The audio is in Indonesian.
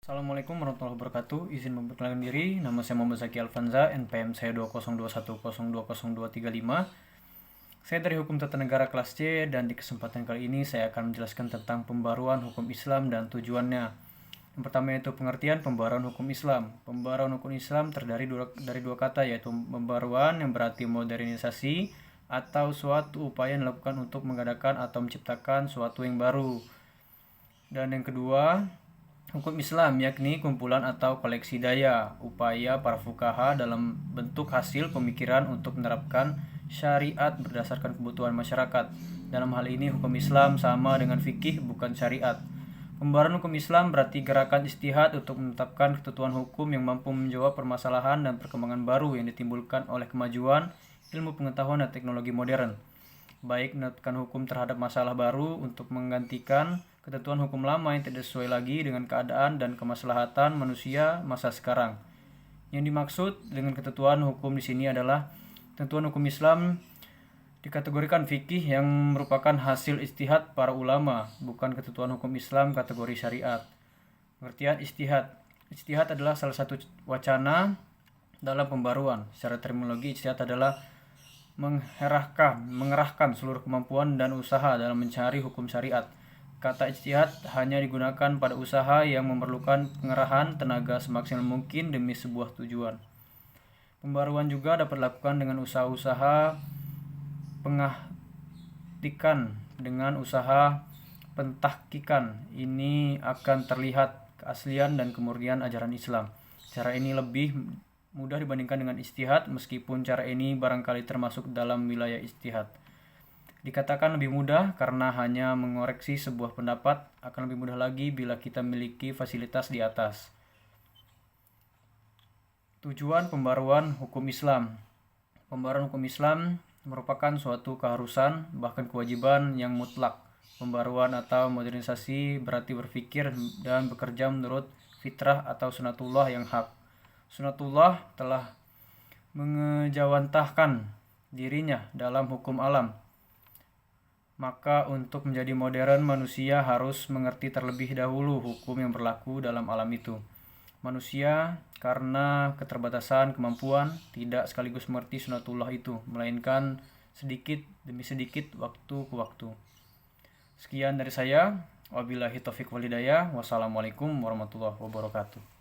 Assalamualaikum warahmatullahi wabarakatuh. Izin memperkenalkan diri, nama saya Muhammad Zaki Alfanza, NPM saya 2021020235. Saya dari Hukum Tata Negara kelas C, dan di kesempatan kali ini saya akan menjelaskan tentang pembaruan hukum Islam dan tujuannya. Yang pertama yaitu pengertian pembaruan hukum Islam. Pembaruan hukum Islam terdiri dari dua kata, yaitu pembaruan yang berarti modernisasi atau suatu upaya yang dilakukan untuk mengadakan atau menciptakan suatu yang baru. Dan yang kedua, hukum Islam yakni kumpulan atau koleksi daya, upaya para fuqaha dalam bentuk hasil pemikiran untuk menerapkan syariat berdasarkan kebutuhan masyarakat. Dalam hal ini hukum Islam sama dengan fikih, bukan syariat. Pembaruan hukum Islam berarti gerakan ijtihad untuk menetapkan ketentuan hukum yang mampu menjawab permasalahan dan perkembangan baru yang ditimbulkan oleh kemajuan ilmu pengetahuan dan teknologi modern, baik menetapkan hukum terhadap masalah baru untuk menggantikan ketentuan hukum lama yang tidak sesuai lagi dengan keadaan dan kemaslahatan manusia masa sekarang. Yang dimaksud dengan ketentuan hukum di sini adalah ketentuan hukum Islam dikategorikan fikih yang merupakan hasil ijtihad para ulama, bukan ketentuan hukum Islam kategori syariat. Pengertian ijtihad. Ijtihad adalah salah satu wacana dalam pembaruan. Secara terminologi, ijtihad adalah mengerahkan seluruh kemampuan dan usaha dalam mencari hukum syariat. Kata ijtihad hanya digunakan pada usaha yang memerlukan pengerahan tenaga semaksimal mungkin demi sebuah tujuan. Pembaruan juga dapat dilakukan dengan usaha-usaha pengahtikan dengan usaha pentahkikan. Ini akan terlihat keaslian dan kemurnian ajaran Islam. Cara ini lebih mudah dibandingkan dengan ijtihad, meskipun cara ini barangkali termasuk dalam wilayah ijtihad. Dikatakan lebih mudah karena hanya mengoreksi sebuah pendapat, akan lebih mudah lagi bila kita memiliki fasilitas di atas. Tujuan pembaruan hukum Islam. Pembaruan hukum Islam merupakan suatu keharusan, bahkan kewajiban yang mutlak. Pembaruan atau modernisasi berarti berpikir dan bekerja menurut fitrah atau sunatullah yang hak. Sunatullah telah mengejawantahkan dirinya dalam hukum alam. Maka untuk menjadi modern, manusia harus mengerti terlebih dahulu hukum yang berlaku dalam alam itu. Manusia karena keterbatasan kemampuan tidak sekaligus mengerti sunatullah itu, melainkan sedikit demi sedikit waktu ke waktu. Sekian dari saya. Wabillahi taufiq wal hidayah. Wassalamualaikum warahmatullahi wabarakatuh.